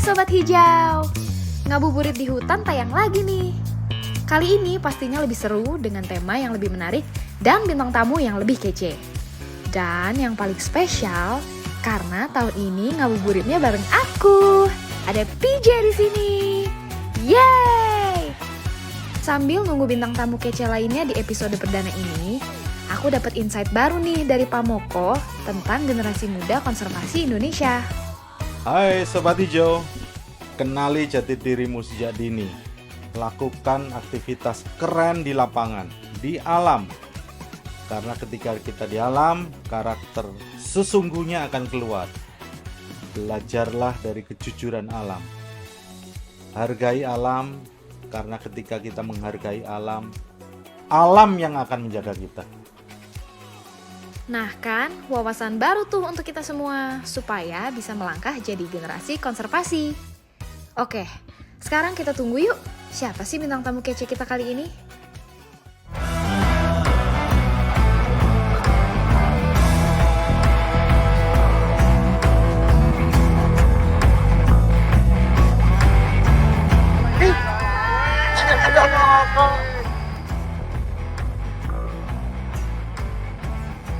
Sobat Hijau, ngabuburit di hutan tayang lagi nih. Kali ini pastinya lebih seru dengan tema yang lebih menarik dan bintang tamu yang lebih kece. Dan yang paling spesial, karena tahun ini ngabuburitnya bareng aku. Ada PJ di sini. Yeay! Sambil nunggu bintang tamu kece lainnya di episode perdana ini, aku dapat insight baru nih dari Pak Moko tentang generasi muda konservasi Indonesia. Hai Sobat Hijau, kenali jati dirimu sejak dini. Lakukan aktivitas keren di lapangan, di alam. Karena ketika kita di alam, karakter sesungguhnya akan keluar. Belajarlah dari kejujuran alam. Hargai alam, karena ketika kita menghargai alam, alam yang akan menjaga kita. Nah kan, wawasan baru tuh untuk kita semua, supaya bisa melangkah jadi generasi konservasi. Oke, sekarang kita tunggu yuk, siapa sih bintang tamu kece kita kali ini?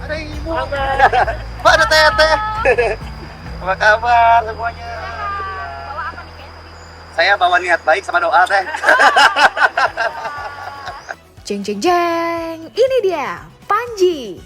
Ada ibu. Pak, ada teteh. Apa kabar semuanya? Saya bawa niat baik sama doa teh. Jeng jeng jeng, ini dia, Panji.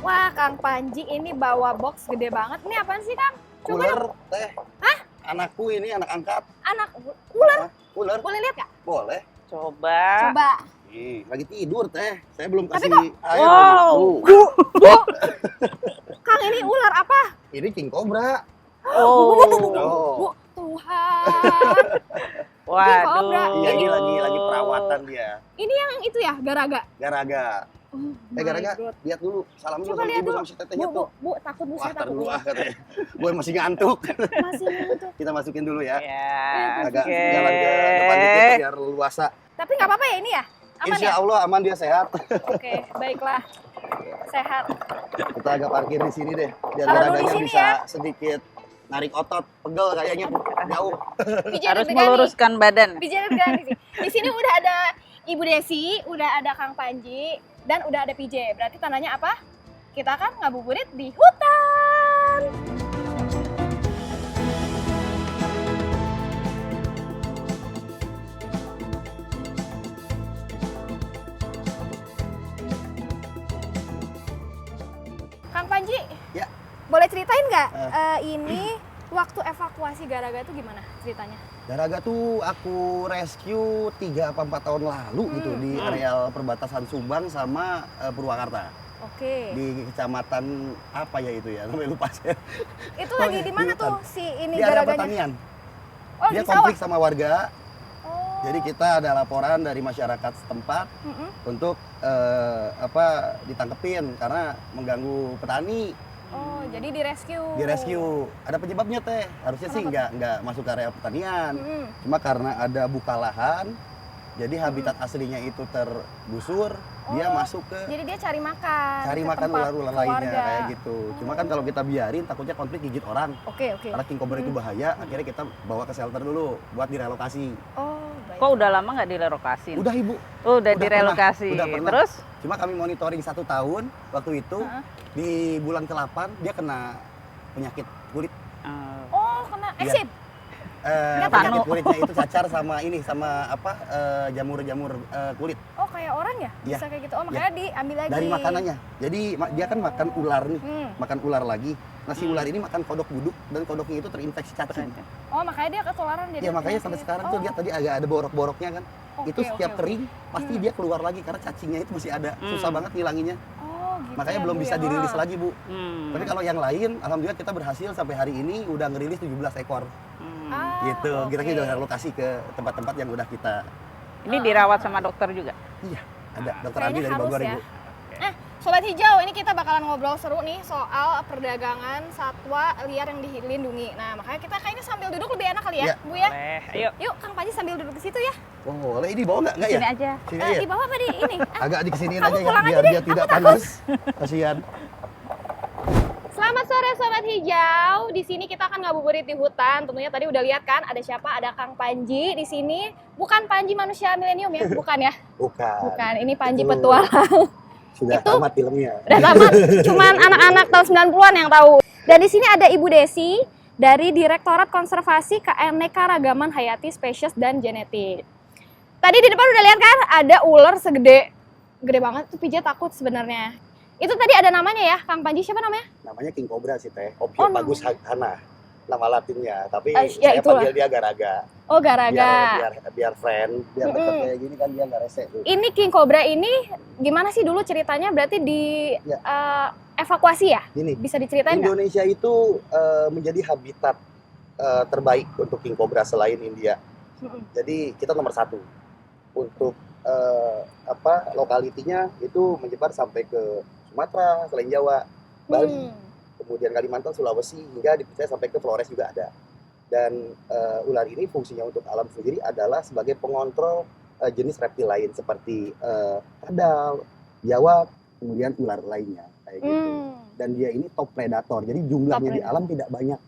Wah, Kang Panji ini bawa box gede banget. Ini apaan sih, Kang? Coba Ular dong. teh. Hah? Anakku ini anak angkat. Anak ular. Hah? Ular? Boleh lihat nggak? Boleh. Coba. Coba. Ih, lagi tidur teh. Saya belum Tapi kasih air. Wow. Tuh. Bu, Kang ini ular apa? Ini king cobra. Oh. Bu, Tuhan. Waduh. Iya, ini lagi perawatan dia. Ini yang itu ya, garaga. Garaga. Oh, Garaga. my God. Lihat dulu. Salam dulu Coba sama lihat ibu dulu. sama si tetehnya Bu, tuh. bu, takut bu, Wah, saya tar takut. dulu ah katanya. Gue masih ngantuk. Masih ngantuk. Kita masukin dulu ya. Ya. Agak Oke. jalan ke depan dikit biar luasa. Tapi nggak apa-apa ya ini ya? Aman Insya ya? Allah aman, dia sehat. Oke, baiklah. Sehat. Kita agak parkir di sini deh, biar Taruh dulu di garaganya sini bisa ya. sedikit narik otot, pegel kayaknya jauh. Harus meluruskan badan. Bicara di sini. Di sini udah ada Ibu Desi, udah ada Kang Panji, dan udah ada PJ. Berarti tandanya apa? Kita akan ngabuburit di hutan. Kang Panji, Ya. boleh ceritain nggak ini waktu evakuasi Garaga itu gimana ceritanya? Garaga tuh aku rescue 3 apa 4 tahun lalu gitu di areal perbatasan Subang sama Purwakarta. Oke. Di kecamatan apa ya itu ya, namanya lupa saya. Itu lagi di mana tuh si ini Di area Garaganya? pertanian. Oh, Dia di sawah. konflik sama warga. Oh. Jadi kita ada laporan dari masyarakat setempat Mm-mm. untuk ditangkepin karena mengganggu petani. Oh, jadi di rescue. Di rescue. Ada penyebabnya teh. Harusnya sih nggak masuk ke area pertanian. Mm-mm. Cuma karena ada buka lahan, jadi habitat aslinya itu tergusur, dia Oh, masuk ke Jadi dia cari makan. cari ke makan tempat, ular-ular ke lainnya warga. kayak gitu. Cuma kan kalau kita biarin takutnya konflik gigit orang. Oke, oke. Karena king cobra itu bahaya, akhirnya kita bawa ke shelter dulu buat direlokasi. Oh, baik. Kok udah lama nggak direlokasi? Udah Ibu, Udah udah direlokasi. pernah, udah pernah. Terus? cuma kami monitoring 1 tahun waktu itu. Heeh. Di bulan ke-8 dia kena penyakit kulit. Oh, kena Iya. eksip. Nggak Penyakit panu. kulitnya itu cacar sama jamur-jamur kulit. Oh, kayak orang ya? Iya. Bisa kayak gitu. Oh, makanya diambil lagi. Dari makanannya. Jadi dia kan makan ular nih, makan ular lagi. Nah si Hmm. ular ini makan kodok buduk dan kodoknya itu terinfeksi cacing. Oh, makanya dia ketularan jadi. Ya makanya sampai penyakit. sekarang tuh dia tadi agak ada borok-boroknya kan. Oke, Itu setiap oke, oke. kering pasti dia keluar lagi karena cacingnya itu masih ada. Susah Hmm. banget ngilanginnya. Oh, gitu. Makanya ya, belum Bu, bisa ya. dirilis lagi, Bu. Hmm. Tapi kalau yang lain alhamdulillah kita berhasil sampai hari ini udah ngerilis 17 ekor. Hmm. Ah, Gitu. oke. Kira-kira udah relokasi ke tempat-tempat yang udah kita Ini dirawat sama dokter juga. Iya, ada dokter Kayaknya Andi dari harus Bogor ya. Ibu. Sobat Hijau, ini kita bakalan ngobrol seru nih soal perdagangan satwa liar yang dilindungi. Nah, makanya kita kayaknya sambil duduk lebih enak kali ya, Iya. Bu ya. Boleh, ayo. Yuk, Kang Panji sambil duduk di situ ya. Oh, boleh ini bawa nggak ya? Sini aja. Sini Eh, aja. di bawah apa di ini? Agak dikesiniin kamu aja ya, pulang aja biar deh, dia tidak aku panas. Kasihan. Selamat sore Sobat Hijau. Di sini kita akan ngabuburit di hutan. Tentunya tadi udah lihat kan ada siapa? Ada Kang Panji di sini. Bukan Panji manusia milenium ya, bukan ya? Bukan. Ini Panji Itu petualang. Sudah Itu- tamat filmnya. Udah tamat. Cuman anak-anak tahun 90-an yang tahu. Dan di sini ada Ibu Desi dari Direktorat Konservasi Keanekaragaman Hayati Spesies dan Genetik. Tadi di depan udah lihat kan ada ular gede banget tuh, pijat takut sebenarnya. Itu tadi ada namanya ya, Kang Panji, siapa namanya? Namanya King Cobra sih Teh. Oh, Ophiophagus hana. Nama latinnya, tapi ya saya itulah. panggil dia Garaga. Oh, Garaga. Biar friend, biar deket Mm-mm. kayak gini kan dia nggak rese tuh. Ini King Cobra ini gimana sih dulu ceritanya? Berarti di Ya. evakuasi ya? Gini, Bisa diceritain nggak? Indonesia itu menjadi habitat terbaik untuk King Cobra selain India. Mm-mm. Jadi kita nomor satu untuk lokalitinya itu menyebar sampai ke Sumatera, selain Jawa, Bali, kemudian Kalimantan, Sulawesi, hingga dipercaya sampai ke Flores juga ada. Dan ular ini fungsinya untuk alam sendiri adalah sebagai pengontrol jenis reptil lain seperti kadal, biawak, kemudian ular lainnya kayak gitu. Dan dia ini top predator, jadi jumlahnya Top di alam tidak banyak.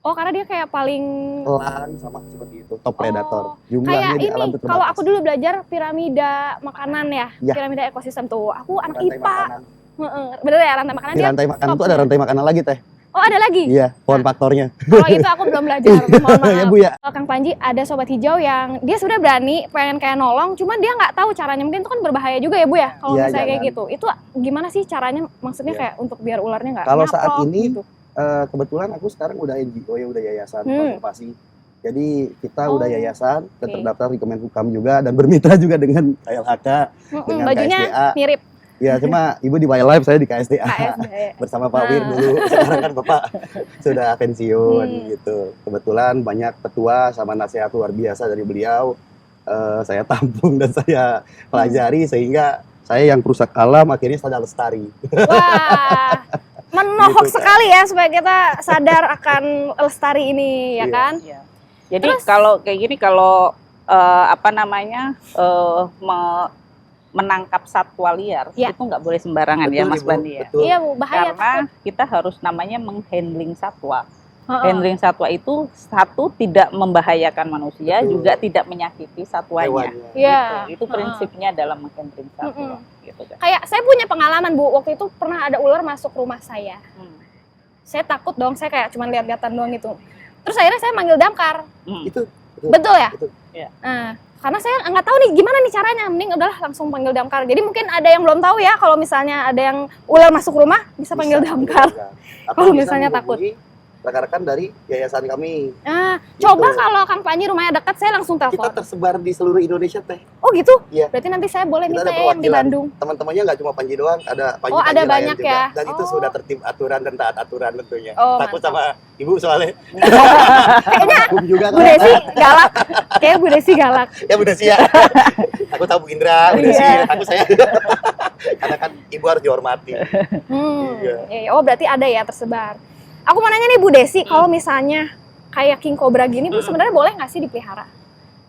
Oh, karena dia kayak paling Pelan sama seperti itu, top predator. kayak Jumlahnya di alam ini. itu Kalau terbatas. aku dulu belajar piramida makanan ya, Ya. piramida ekosistem tuh. Aku anak rantai IPA. makanan. Heeh, bener ya rantai makanan Di dia. rantai makanan top itu ada ya. rantai makanan lagi Teh. Oh, ada lagi. Iya, pohon Nah. faktornya. Kalau itu aku belum belajar. Mohon maaf. Ya Bu ya. Kang Panji, ada sobat hijau yang dia sudah berani pengen kayak nolong, cuman dia nggak tahu caranya. Mungkin itu kan berbahaya juga ya Bu ya, kalau Iya, misalnya kayak jangan. gitu. Itu gimana sih caranya? Maksudnya Iya. kayak untuk biar ularnya nggak Kalau saat nyaplok ini, gitu. Kebetulan aku sekarang udah NGO ya, udah yayasan Hmm. konservasi. Jadi kita Oh, udah yayasan dan oke. terdaftar di Kemenhukam juga dan bermitra juga dengan KLHK, dengan Bajunya KSDA. mirip Ya cuma Ibu di Wildlife, saya di KSDA. KSD. Bersama Pak Nah. Wir dulu. Sekarang kan Bapak sudah pensiun gitu. Kebetulan banyak petua sama nasihat luar biasa dari beliau. Saya tampung dan saya pelajari sehingga saya yang perusak alam akhirnya sadar lestari. Wah, menohok Gitu, Kak. sekali ya supaya kita sadar akan lestari ini ya Iya. kan? Iya. Jadi kalau kayak gini, kalau menangkap satwa liar Ya. itu nggak boleh sembarangan ya Betul, Mas Ibu, Bandi ya. betul. Iya Bu, bahaya Karena takut. kita harus namanya menghandling satwa. Heeh. Handling satwa itu satu tidak membahayakan manusia, Betul. juga tidak menyakiti satwanya. Hewannya. Iya. Gitu. Itu prinsipnya dalam menghandling satwa. Gitu kan. Kayak saya punya pengalaman Bu, waktu itu pernah ada ular masuk rumah saya. Hmm. Saya takut dong, saya kayak cuma lihat-lihatan doang gitu. Terus akhirnya saya manggil damkar. Hmm. Itu Betul ya? Betul. Iya. Nah, karena saya nggak tahu nih gimana nih caranya, mending udahlah langsung panggil damkar. Jadi mungkin ada yang belum tahu ya, kalau misalnya ada yang ular masuk rumah bisa panggil damkar. Atau Kalau bisa misalnya takut. menghubungi rekan-rekan dari yayasan kami. Nah, Gitu. coba kalau Kang Panji rumahnya dekat, saya langsung Kita telepon. tersebar di seluruh Indonesia Teh. Oh gitu? Iya. Berarti nanti saya boleh Kita minta ada ya yang di perwakilan. Bandung. Teman-temannya nggak cuma Panji doang, ada Panji Oh, ada lain banyak juga. ya? Dan itu Oh. sudah tertib aturan dan taat aturan tentunya. Oh, Takut mantap. sama Ibu soalnya. Kayaknya Hukum juga Bu kan. Desi galak. Kayaknya Bu Desi galak. Ya Bu Desi ya. Aku tahu Bu Indra, Bu Desi, Iya. aku saya. Karena kan Ibu harus dihormati. Iya. Oh, berarti ada ya tersebar. Aku mau nanya nih Bu Desi, kalau misalnya kayak King Cobra gini, Bu sebenarnya boleh nggak sih dipelihara?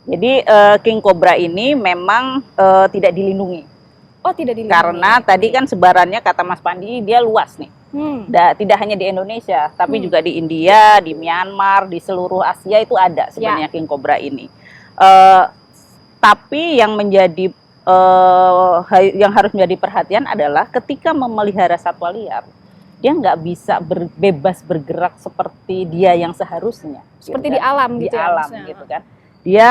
Jadi King Cobra ini memang tidak dilindungi. Oh, tidak dilindungi. Karena tadi kan sebarannya kata Mas Pandi dia luas nih. Tidak hanya di Indonesia, tapi juga di India, di Myanmar, di seluruh Asia itu ada sebenarnya King Cobra ini. Tapi yang menjadi yang harus menjadi perhatian adalah ketika memelihara satwa liar, dia nggak bisa bebas bergerak seperti dia yang seharusnya. Seperti gitu di alam di gitu ya, alam maksudnya. gitu kan. Dia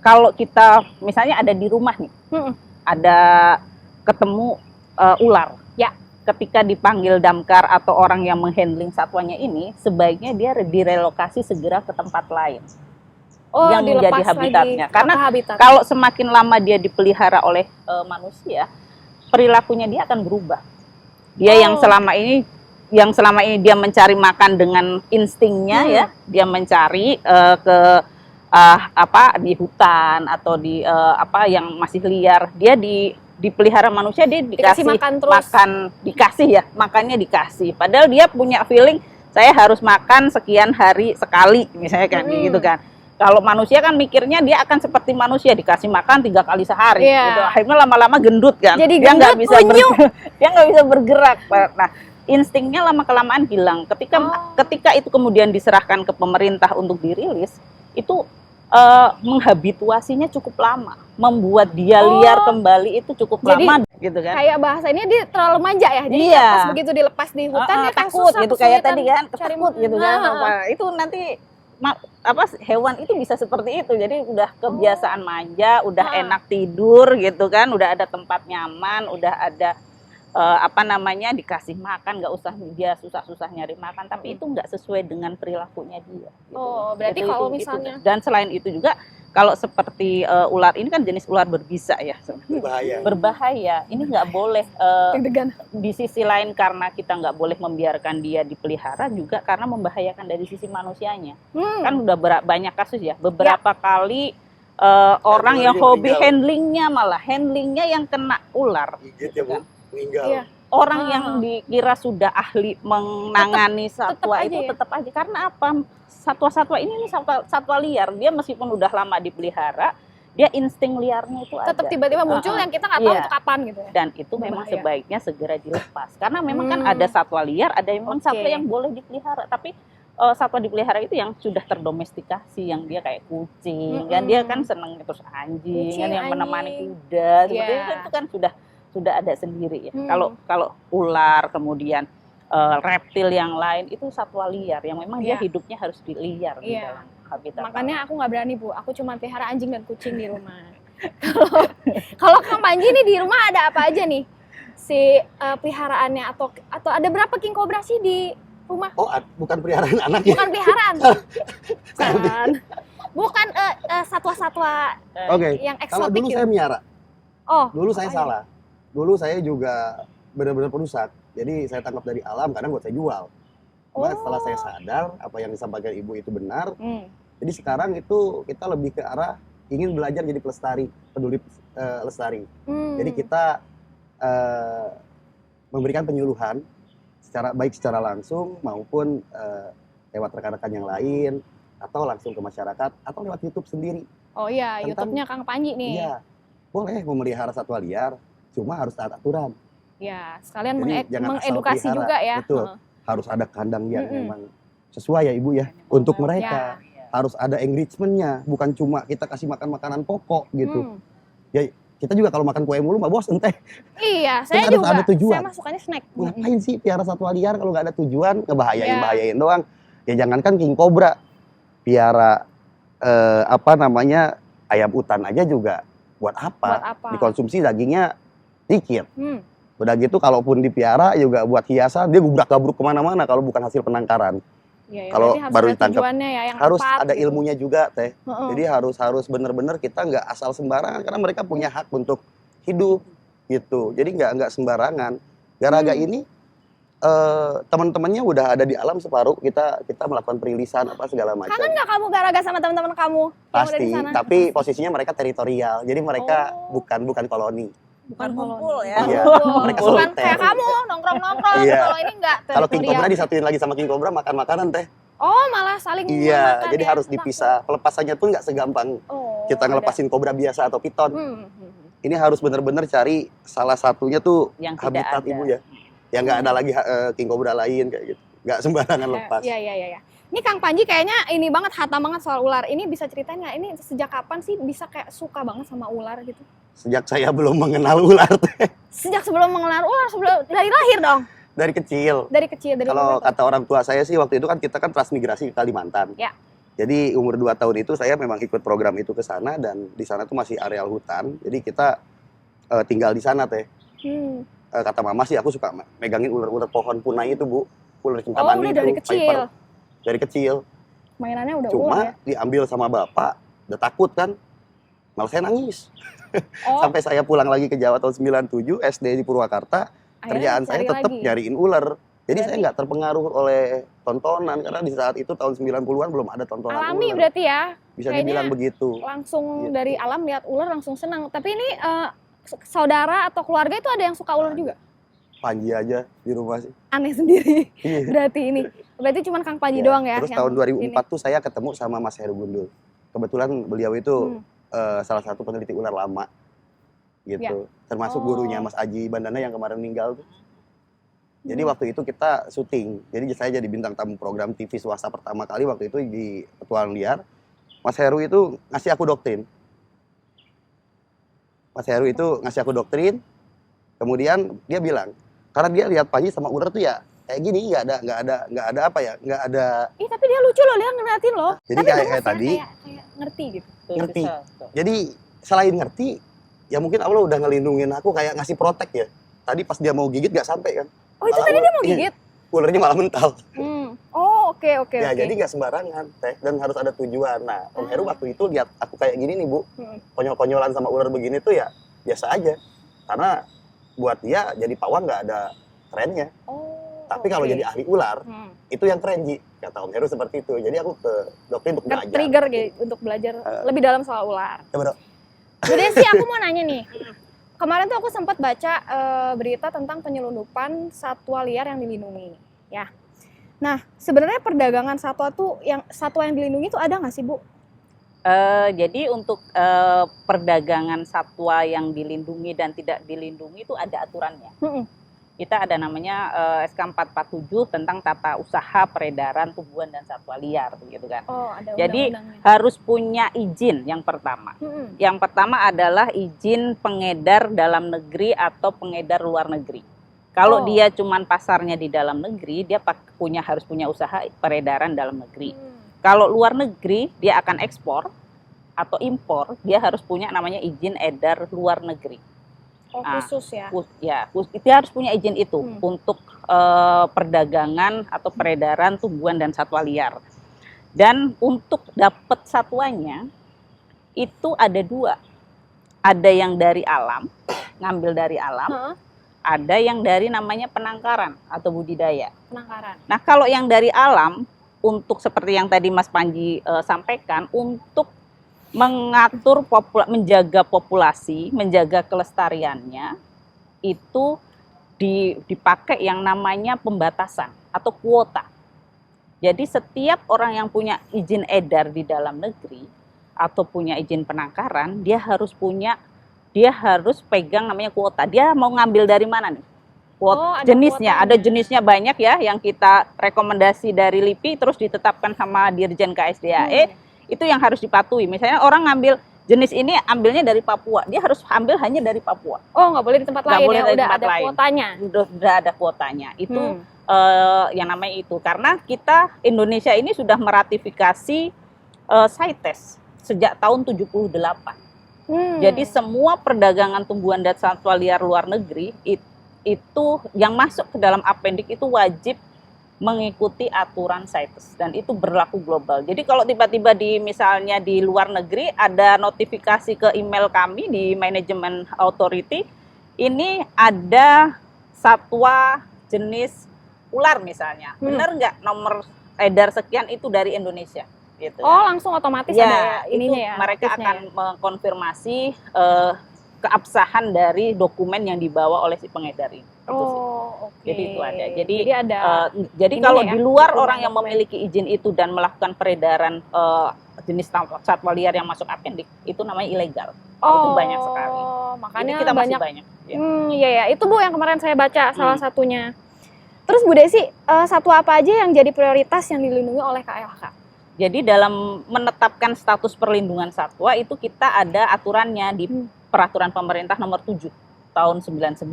kalau kita misalnya ada di rumah nih, ada ketemu ular. Ya. Ketika dipanggil damkar atau orang yang menghandling satwanya ini, sebaiknya dia direlokasi segera ke tempat lain Oh, yang menjadi dilepas habitatnya. lagi. Karena Apa habitat? kalau semakin lama dia dipelihara oleh manusia, perilakunya dia akan berubah. Dia yang selama ini dia mencari makan dengan instingnya ya, dia mencari ke di hutan atau di yang masih liar, dia dipelihara manusia, dia dikasih makan terus. makannya dikasih. Padahal dia punya feeling saya harus makan sekian hari sekali misalnya kan gitu kan. Kalau manusia kan mikirnya dia akan seperti manusia, dikasih makan 3 kali sehari. Iya. Gitu. Akhirnya lama-lama gendut kan. Jadi dia nggak gendut, bisa dia nggak bisa bergerak. Nah, instingnya lama kelamaan hilang. Ketika itu kemudian diserahkan ke pemerintah untuk dirilis, itu menghabituasinya cukup lama, membuat dia liar kembali itu cukup Jadi, lama gitu kan. Kayak bahasanya dia terlalu manja ya. Jadi Iya. pas begitu dilepas di hutan dia kan takut susah, gitu kayak kesulitan tadi kan, cari takut gitu kan. makan. Itu nanti hewan itu bisa seperti itu. Jadi udah kebiasaan manja, udah enak tidur gitu kan, udah ada tempat nyaman, udah ada dikasih makan, nggak usah dia susah-susah nyari makan, tapi itu nggak sesuai dengan perilakunya dia. Gitu. Oh, berarti kalau misalnya dan selain itu juga kalau seperti ular ini kan jenis ular berbisa ya, berbahaya. Ini nggak boleh. deg-degan. Di sisi lain karena kita nggak boleh membiarkan dia dipelihara, juga karena membahayakan dari sisi manusianya. Kan udah banyak kasus ya, beberapa kali orang yang hobi handlingnya yang kena ular. Gigit ya, Bu. Meninggal. Iya. Orang yang dikira sudah ahli menangani satwa tetep itu aja ya? tetap aja. Karena apa? Satwa-satwa ini satwa liar. Dia meskipun udah lama dipelihara, dia insting liarnya itu Tetap ada. tiba-tiba muncul yang kita nggak tahu Iya. itu kapan gitu ya. Dan itu memang Berbahaya. sebaiknya segera dilepas. Karena memang kan ada satwa liar, ada memang Oke. satwa yang boleh dipelihara. Tapi satwa dipelihara itu yang sudah terdomestikasi, yang dia kayak kucing, kan dia kan seneng terus anjing, Kucing, kan yang menemani anjing. kuda, seperti Iya. itu kan sudah ada sendiri ya. Kalau ular kemudian reptil yang lain itu satwa liar yang memang dia Iya. hidupnya harus di liar di Iya. dalam habitat. Makanya aku nggak berani, Bu. Aku cuma pelihara anjing dan kucing di rumah. Kalau Kang Panji nih di rumah ada apa aja nih? Peliharaannya atau ada berapa king cobra sih di rumah? Oh, bukan peliharaan anak ya? Bukan peliharaan. Bukan satwa-satwa Oke. yang Kalau eksotik dulu gitu. saya miara. Oh, Dulu saya apa aja? salah. Dulu saya juga benar-benar perusak. Jadi saya tangkap dari alam, kadang buat saya jual. Cuma setelah saya sadar apa yang disampaikan ibu itu benar. Jadi sekarang itu kita lebih ke arah ingin belajar jadi pelestari, peduli lestari. Jadi kita memberikan penyuluhan baik secara langsung maupun lewat rekan-rekan yang lain atau langsung ke masyarakat atau lewat YouTube sendiri. Oh iya, Tentang- YouTube-nya Kang Panji nih. Iya, boleh memelihara satwa liar, cuma harus taat aturan. Ya, sekalian Jadi jangan asal mengedukasi pelihara. juga ya. Betul. Heeh. Harus ada kandang yang memang sesuai ya ibu ya untuk mereka. Harus ada enrichment-nya, bukan cuma kita kasih makan makanan pokok gitu. Ya kita juga kalau makan kue mulu mah bosen teh. Iya, saya harus juga. ada tujuan. Saya masukannya snack. Ngapain sih piara satwa liar kalau nggak ada tujuan, Iya. bahayain doang. Ya jangankan king cobra, piara ayam utan aja juga buat Buat apa? Dikonsumsi dagingnya dikit. Hmm. Udah gitu kalaupun dipiara juga buat hiasan, dia gubrak-gabruk kemana-mana kalau bukan hasil penangkaran. Iya, ya, Kalau berarti harus baru ada ditangkap, tujuannya ya yang harus tepat, ada gitu. ilmunya juga teh. Heeh. Jadi harus benar-benar kita nggak asal sembarangan karena mereka punya hak untuk hidup gitu. Jadi nggak sembarangan. Gara-gara ini teman-temannya udah ada di alam separuh, kita melakukan perilisan apa segala macam. Kangen nggak kamu gara-gara sama teman-teman kamu yang udah Pasti, di sana? tapi posisinya mereka teritorial. Jadi mereka bukan koloni. Bukan koloni. kumpul ya. Iya, Oh, mereka bukan soliter. kayak kamu nongkrong-nongkrong. Iya. Kalau ini enggak Kalau king cobra teritorial. disatuin lagi sama king cobra makan makanan teh. Oh, malah saling Iya, makan jadi ya? harus dipisah. Pelepasannya pun nggak segampang Oh, kita ngelepasin kobra biasa atau piton. Ini harus benar-benar cari salah satunya tuh Yang tidak habitat ada. ibu ya. Yang nggak ada lagi king cobra lain kayak gitu. Nggak sembarangan lepas. Iya. Ini Kang Panji kayaknya ini banget hatam banget soal ular. Ini bisa ceritain nggak? Ini sejak kapan sih bisa kayak suka banget sama ular gitu? Sejak saya belum mengenal ular teh. Sejak sebelum mengenal ular, dari lahir dong. Dari kecil. Dari kecil dari Kalau umur berapa? kata orang tua saya sih waktu itu kan kita kan transmigrasi ke Kalimantan. Ya. Jadi umur 2 tahun itu saya memang ikut program itu ke sana dan di sana tuh masih areal hutan. Jadi kita tinggal di sana teh. Kata mama sih aku suka megangin ular-ular pohon punai itu bu. Ular cintamani udah itu. dari kecil. Viper. Dari kecil. Mainannya udah Cuma ular ya. diambil sama bapak, udah takut kan. Malah saya nangis. Oh, Sampai saya pulang lagi ke Jawa tahun 97, SD di Purwakarta. akhirnya Kerjaan saya cari tetap lagi. nyariin ular. Jadi saya nggak terpengaruh oleh tontonan karena di saat itu tahun 90-an belum ada tontonan Alami ular. berarti ya. Bisa kayaknya dibilang begitu. Langsung Gitu. dari alam lihat ular langsung senang. Tapi ini saudara atau keluarga itu ada yang suka ular juga? Panji aja di rumah sih. Aneh sendiri. Iya. Berarti ini. Berarti cuma Kang Panji Ya, doang ya. Terus yang tahun 2004 ini. tuh saya ketemu sama Mas Heru Gundul. Kebetulan beliau itu Hmm. salah satu peneliti ular lama gitu. Ya. Termasuk Oh. gurunya Mas Aji Bandana yang kemarin meninggal tuh. Jadi Hmm. waktu itu kita syuting. Jadi saya jadi bintang tamu program TV swasta pertama kali waktu itu di Petualang Liar. Mas Heru itu ngasih aku doktrin. Mas Heru itu ngasih aku doktrin. Kemudian dia bilang, karena dia lihat Panji sama ular tuh ya kayak gini, nggak ada apa ya, nggak ada. Ih, tapi dia lucu loh, dia ngeliatin loh. Jadi Tapi kayak gemes ya, tadi. kayak ngerti gitu. Tuh, Ngerti. bisa, tuh. Jadi selain ngerti, ya mungkin Allah udah ngelindungin aku kayak ngasih protek ya. Tadi pas dia mau gigit gak sampai kan. Oh, itu Malah tadi dia mau iya, gigit? ularnya malah mental. Oh, oke. Ya jadi nggak sembarangan teh dan harus ada tujuan. Nah, Om Heru waktu itu lihat aku kayak gini nih Bu, konyol-konyolan sama ular begini tuh ya biasa aja. Karena buat dia jadi pawang nggak ada kerennya. Oh, Tapi kalau oke. jadi ahli ular itu yang keren Ji, kata Om Heru seperti itu. Jadi aku ke doktrin untuk belajar. Trigger gitu untuk belajar lebih dalam soal ular. Ya, betul. Bu Desi, aku mau nanya nih. Kemarin tuh aku sempat baca berita tentang penyelundupan satwa liar yang dilindungi, ya. Nah, sebenarnya perdagangan satwa yang dilindungi itu ada nggak sih, Bu? Jadi untuk perdagangan satwa yang dilindungi dan tidak dilindungi itu ada aturannya. Kita ada namanya SK 447 tentang tata usaha peredaran tumbuhan dan satwa liar, begitu kan. Oh, ada Jadi undang-undangnya. harus punya izin yang pertama. Yang pertama adalah izin pengedar dalam negeri atau pengedar luar negeri. Kalau Oh. dia cuman pasarnya di dalam negeri, dia harus punya usaha peredaran dalam negeri. Kalau luar negeri, dia akan ekspor atau impor, dia harus punya namanya izin edar luar negeri. Oh, khusus ya. Dia harus punya izin itu untuk perdagangan atau peredaran tumbuhan dan satwa liar. Dan untuk dapat satwanya itu ada dua. Ada yang dari alam, ngambil dari alam. Ada yang dari namanya penangkaran atau budidaya. Penangkaran. Nah, kalau yang dari alam, untuk seperti yang tadi Mas Panji sampaikan, untuk mengatur menjaga populasi, menjaga kelestariannya, itu dipakai yang namanya pembatasan atau kuota. Jadi setiap orang yang punya izin edar di dalam negeri atau punya izin penangkaran, dia harus pegang namanya kuota. Dia mau ngambil dari mana nih? Ada Jenisnya, kuotanya. ada jenisnya banyak ya yang kita rekomendasi dari LIPI terus ditetapkan sama Dirjen KSDAE. Itu yang harus dipatuhi. Misalnya orang ngambil jenis ini ambilnya dari Papua, dia harus ambil hanya dari Papua. Oh, nggak boleh di tempat Nggak lain boleh ya, dari udah tempat ada lain. kuotanya. Udah ada kuotanya. Itu yang namanya itu. Karena Indonesia ini sudah meratifikasi CITES sejak tahun 78. Jadi semua perdagangan tumbuhan dan satwa liar luar negeri itu yang masuk ke dalam apendik itu wajib mengikuti aturan CITES dan itu berlaku global. Jadi kalau tiba-tiba misalnya di luar negeri ada notifikasi ke email kami di Management Authority, ini ada satwa jenis ular misalnya, benar nggak nomor edar sekian itu dari Indonesia? Gitu. Oh, langsung otomatis ada ya ininya itu ya. mereka notisnya akan mengkonfirmasi keabsahan dari dokumen yang dibawa oleh si pengedar ini. Oh, oke. Jadi itu ada. Jadi ada jadi ini kalau ya, di luar dokumen-dokumen. orang yang memiliki izin itu dan melakukan peredaran jenis satwa liar yang masuk apendik, itu namanya ilegal. Itu banyak sekali. Makanya Jadi kita masih banyak. banyak. Ya. Iya ya, itu Bu yang kemarin saya baca salah satunya. Terus Bu Desi, satwa apa aja yang jadi prioritas yang dilindungi oleh KLH? Jadi dalam menetapkan status perlindungan satwa itu kita ada aturannya di Peraturan Pemerintah Nomor 7 tahun 99.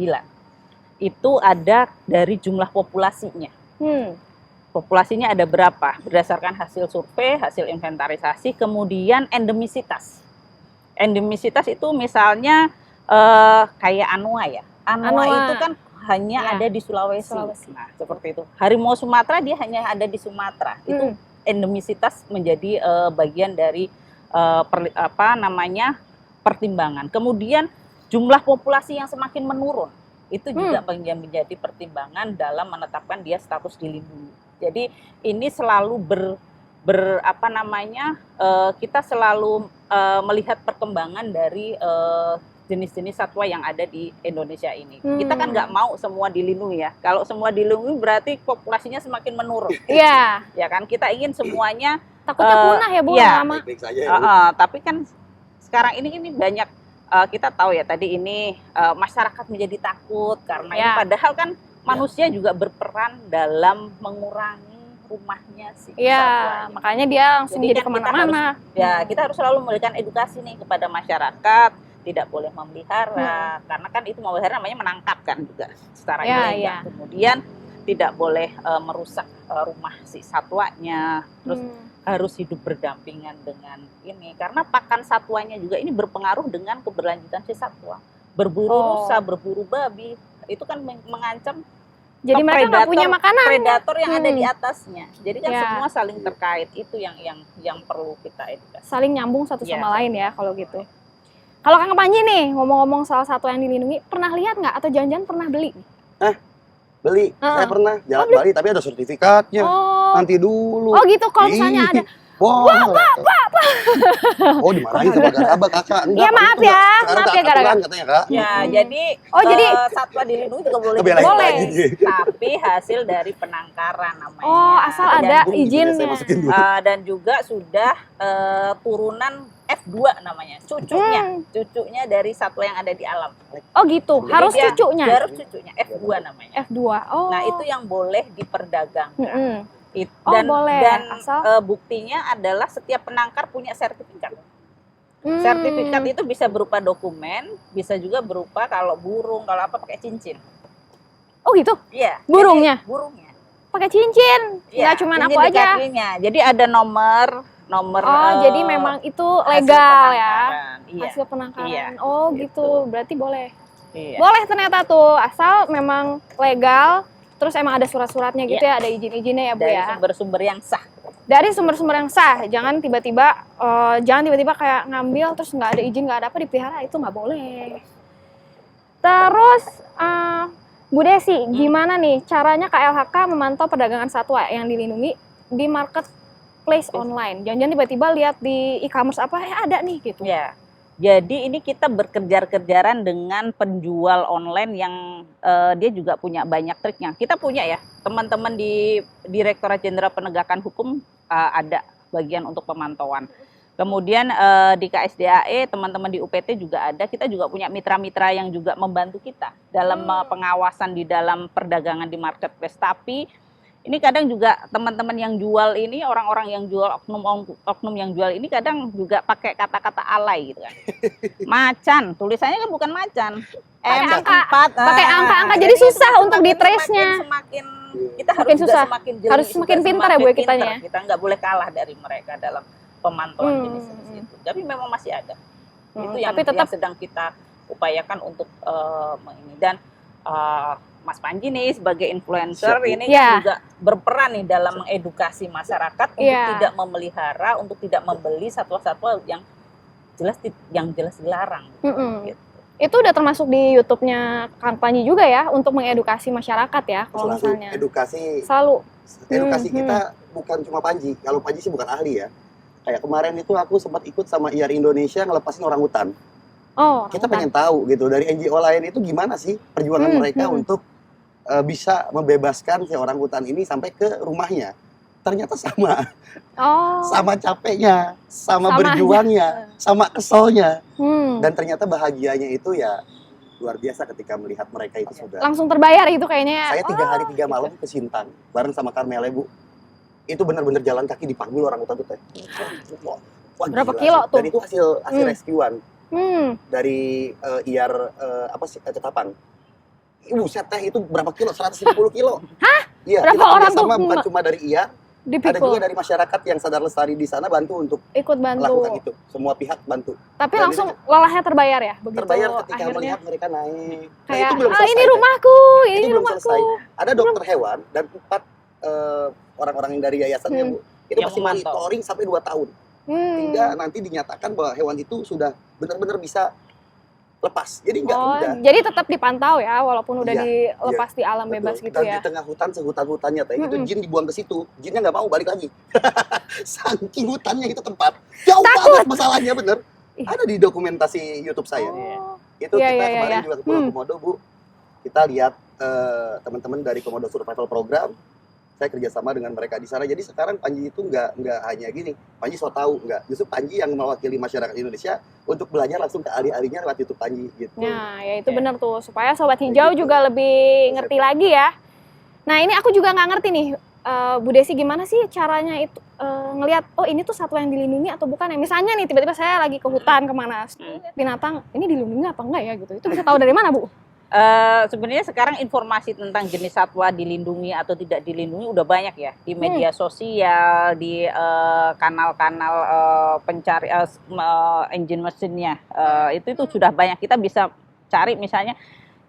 Itu ada dari jumlah populasinya. Populasinya ada berapa? Berdasarkan hasil survei, hasil inventarisasi, kemudian endemisitas. Endemisitas itu misalnya kayak anoa ya. Anoa itu kan hanya ada di Sulawesi. Nah, seperti itu. Harimau Sumatera dia hanya ada di Sumatera. Itu endemisitas menjadi bagian dari pertimbangan. Kemudian jumlah populasi yang semakin menurun. itu juga yang menjadi pertimbangan dalam menetapkan dia status dilindungi. Jadi ini selalu kita selalu melihat perkembangan dari jenis-jenis satwa yang ada di Indonesia ini. Kita kan nggak mau semua dilindungi ya. Kalau semua dilindungi berarti populasinya semakin menurun. Iya. Ya kan, kita ingin semuanya Takutnya punah ya Bu iya. lama. Baik-baik saja ya, Bu. Tapi kan sekarang ini banyak kita tahu ya tadi ini masyarakat menjadi takut karena ini padahal kan manusia juga berperan dalam mengurangi rumahnya si Iya, satwanya. makanya dia langsung jadi kan kemana-mana. kita harus selalu memberikan edukasi nih kepada masyarakat, tidak boleh memelihara karena kan itu memelihara namanya menangkap kan juga secara ilegal. Kemudian tidak boleh merusak rumah si satwanya, terus harus hidup berdampingan dengan ini karena pakan satwanya juga ini berpengaruh dengan keberlanjutan si satwa. Berburu rusa, berburu babi itu kan mengancam. Jadi mereka nggak punya makanan. Predator yang ada di atasnya. Jadi kan semua saling terkait, itu yang perlu kita edukasi. Saling nyambung satu sama lain ya kalau gitu. Kalau Kang Panji nih ngomong-ngomong salah satu yang dilindungi, pernah lihat nggak atau jangan-jangan pernah beli? Beli, saya pernah jalan Bali tapi ada sertifikatnya. Nanti dulu. Oh gitu, kalau misalnya ada. Wah, oh dimarahin sama Garabak kakak. Iya maaf ya, maaf ya Garabak. Katanya kak. Ya jadi, jadi satwa dilindungi juga boleh. Tapi hasil dari penangkaran namanya. Oh asal ada izinnya. Dan juga sudah turunan F2 namanya, cucunya dari satwa yang ada di alam. Oh gitu, jadi harus cucunya F2 namanya. F2, oh. Nah itu yang boleh diperdagangkan. Boleh. Buktinya adalah setiap penangkar punya sertifikat. Sertifikat itu bisa berupa dokumen, bisa juga berupa kalau burung, kalau apa pakai cincin. Oh gitu? Iya. Burungnya? Burungnya. Pakai cincin? Nggak cuma aku aja? Jadi ada nomor. Jadi memang itu legal ya? Iya. Hasil penangkaran. Iya. Oh gitu, berarti boleh. Iya. Boleh ternyata tuh, asal memang legal. Terus emang ada surat-suratnya gitu ya, ada izin-izinnya ya Bu ya. Dari sumber-sumber yang sah. Dari sumber-sumber yang sah, jangan tiba-tiba kayak ngambil terus nggak ada izin, nggak ada apa dipelihara, itu nggak boleh. Terus Bu Desi, gimana nih caranya KLHK memantau perdagangan satwa yang dilindungi di marketplace online? Jangan-jangan tiba-tiba lihat di e-commerce apa, ada nih gitu. Ya. Jadi ini kita berkejar-kejaran dengan penjual online yang dia juga punya banyak triknya. Kita punya ya, teman-teman di Direktorat Jenderal Penegakan Hukum ada bagian untuk pemantauan. Kemudian di KSDAE, teman-teman di UPT juga ada. Kita juga punya mitra-mitra yang juga membantu kita dalam pengawasan di dalam perdagangan di marketplace. Tapi ini kadang juga teman-teman yang jual ini, orang-orang yang jual, oknum yang jual ini kadang juga pakai kata-kata alay gitu kan. Macan, tulisannya kan bukan macan. Pakai angka-angka, jadi susah untuk di-trace-nya. Kita harus susah. Harus semakin pintar ya Bu kitanya. Kita nggak boleh kalah dari mereka dalam pemantauan jenis-jenis itu. Tapi memang masih ada. Itu yang sedang kita upayakan untuk ini. Dan Mas Panji nih sebagai influencer ini juga berperan nih dalam mengedukasi masyarakat untuk tidak memelihara, untuk tidak membeli satwa-satwa yang jelas dilarang. Gitu. Itu udah termasuk di YouTube-nya Kang Panji juga ya untuk mengedukasi masyarakat ya kalau misalnya. Edukasi kita bukan cuma Panji. Kalau Panji sih bukan ahli ya. Kayak kemarin itu aku sempat ikut sama IAR Indonesia ngelepasin orangutan. Kita pengen tahu gitu dari NGO lain itu gimana sih perjuangan mereka untuk bisa membebaskan si orangutan ini sampai ke rumahnya. Ternyata sama capeknya, sama berjuangnya, sama keselnya. Dan ternyata bahagianya itu ya luar biasa ketika melihat mereka itu sudah langsung terbayar itu kayaknya. Saya 3 hari 3 malam ke Sintang bareng sama Carmela Bu. Itu benar-benar jalan kaki dipanggil orangutan tuh teh. Berapa kilo tuh? Dan itu hasil rescuean dari IAR Ketapang. Buset teh itu berapa kilo? 150 kilo. Hah? Iya, berapa orang tuh? Bukan cuma dari IAR, ada juga dari masyarakat yang sadar lestari di sana bantu untuk melakukan itu. Semua pihak bantu. Tapi dan langsung lelahnya terbayar ya? Terbayar ketika melihat mereka naik. Kayak, nah, itu belum selesai. Ini rumahku, ini belum rumahku. Selesai. Ada dokter hewan dan 4 orang-orang yang dari yayasannya Bu. Itu masih monitoring sampai 2 tahun. Hingga nanti dinyatakan bahwa hewan itu sudah benar-benar bisa lepas. Jadi nggak udah. Jadi tetap dipantau ya, walaupun udah Iya, dilepas di alam bebas gitu Dan ya. di tengah hutan, sehutan-hutannya teh, itu jin dibuang ke situ. Jinnya nggak mau balik lagi. Saking hutannya itu tempat. Jauh banget masalahnya, bener. Ih. Ada di dokumentasi YouTube saya. Itu Iya, kita iya, kemarin iya. juga ke Pulau Komodo, Bu. Kita lihat teman-teman dari Komodo Survival Program. Saya kerjasama dengan mereka di sana. Jadi sekarang Panji itu nggak hanya gini, Panji so tahu nggak. Justru Panji yang mewakili masyarakat Indonesia untuk belajar langsung ke ahli-ahlinya lewat YouTube Panji gitu. Nah, ya itu benar tuh, supaya Sobat Hijau gitu. juga lebih ngerti lagi ya. Nah, ini aku juga nggak ngerti nih, Bu Desi, gimana sih caranya itu ngelihat, oh ini tuh satwa yang dilindungi atau bukan ya. Misalnya nih, tiba-tiba saya lagi ke hutan kemana, binatang, ini dilindungi apa enggak ya gitu. Itu bisa tahu dari mana, Bu? Sebenarnya sekarang informasi tentang jenis satwa dilindungi atau tidak dilindungi udah banyak ya di media sosial, di kanal-kanal pencari engine mesinnya, itu sudah banyak. Kita bisa cari misalnya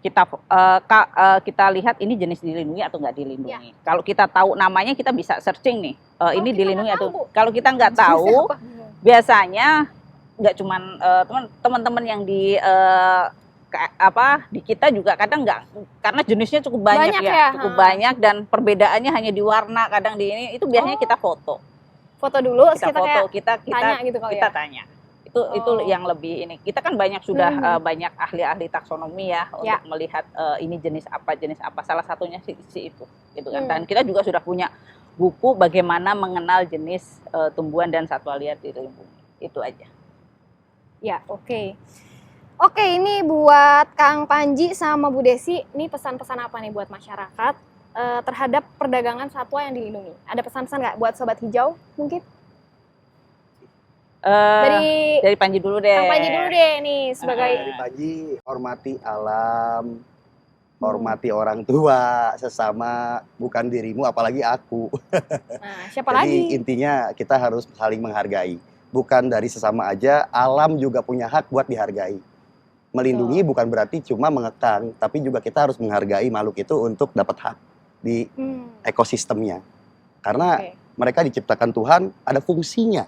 kita lihat ini jenis dilindungi atau nggak dilindungi. Kalau kita tahu namanya kita bisa searching nih, ini dilindungi atau kalau kita nggak tahu, biasanya nggak cuman teman-teman yang di kita juga kadang nggak, karena jenisnya cukup banyak ya, cukup banyak dan perbedaannya hanya di warna, kadang di ini itu biasanya kita foto dulu, kita foto, kita tanya gitu kali kita ya? tanya itu yang lebih ini. Kita kan banyak sudah banyak ahli-ahli taksonomi ya untuk melihat ini jenis apa, salah satunya si itu gitu kan. Dan kita juga sudah punya buku bagaimana mengenal jenis tumbuhan dan satwa liar dilindungi. Itu aja ya. Oke, ini buat Kang Panji sama Bu Desi, ini pesan-pesan apa nih buat masyarakat terhadap perdagangan satwa yang dilindungi? Ada pesan-pesan nggak buat Sobat Hijau mungkin? Dari Panji dulu deh. Kang Panji dulu deh nih sebagai Dari Panji, hormati alam, hormati orang tua, sesama, bukan dirimu apalagi aku. Nah, siapa Jadi lagi? intinya kita harus saling menghargai. Bukan dari sesama aja, alam juga punya hak buat dihargai. Melindungi bukan berarti cuma mengekang, tapi juga kita harus menghargai makhluk itu untuk dapat hak di ekosistemnya. Karena mereka diciptakan Tuhan, ada fungsinya.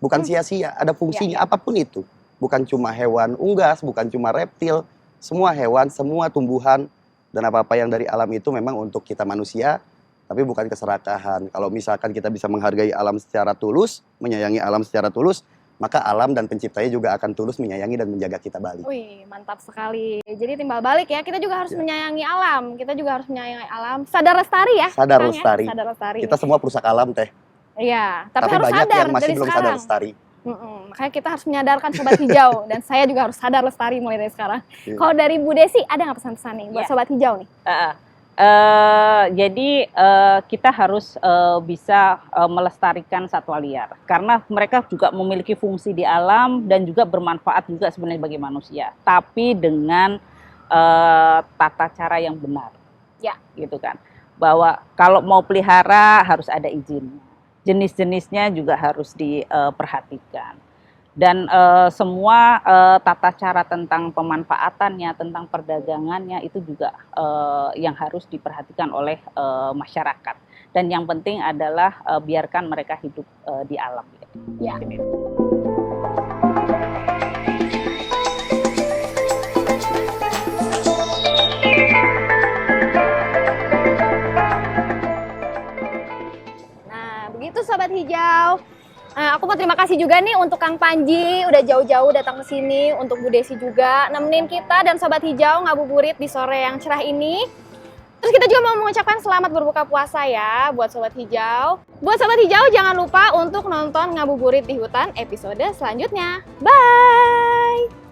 Bukan sia-sia, ada fungsinya apapun itu. Bukan cuma hewan unggas, bukan cuma reptil, semua hewan, semua tumbuhan, dan apa-apa yang dari alam itu memang untuk kita manusia, tapi bukan keserakahan. Kalau misalkan kita bisa menghargai alam secara tulus, menyayangi alam secara tulus, maka alam dan penciptanya juga akan tulus menyayangi dan menjaga kita balik. Wih, mantap sekali. Jadi timbal balik ya, kita juga harus menyayangi alam. Kita juga harus menyayangi alam. Sadar lestari ya. Sadar Kang, lestari. Ya? Sadar lestari. Kita semua perusak alam, Teh. Iya, tapi harus banyak sadar yang masih dari belum sekarang. sadar lestari. Makanya kita harus menyadarkan Sobat Hijau. Dan saya juga harus sadar lestari mulai dari sekarang. Kalau dari Bu Desi, ada nggak pesan-pesan nih buat Sobat Hijau nih? Jadi kita harus bisa melestarikan satwa liar karena mereka juga memiliki fungsi di alam dan juga bermanfaat juga sebenarnya bagi manusia, tapi dengan tata cara yang benar, gitu kan. Bahwa kalau mau pelihara harus ada izinnya, jenis-jenisnya juga harus diperhatikan. Dan semua tata cara tentang pemanfaatannya, tentang perdagangannya itu juga yang harus diperhatikan oleh masyarakat. Dan yang penting adalah biarkan mereka hidup di alam. Ya. Nah, begitu Sobat Hijau. Nah, aku mau terima kasih juga nih untuk Kang Panji udah jauh-jauh datang ke sini, untuk Bu Desi juga nemenin kita dan Sobat Hijau ngabuburit di sore yang cerah ini. Terus kita juga mau mengucapkan selamat berbuka puasa ya buat Sobat Hijau. Buat Sobat Hijau jangan lupa untuk nonton Ngabuburit di Hutan episode selanjutnya. Bye!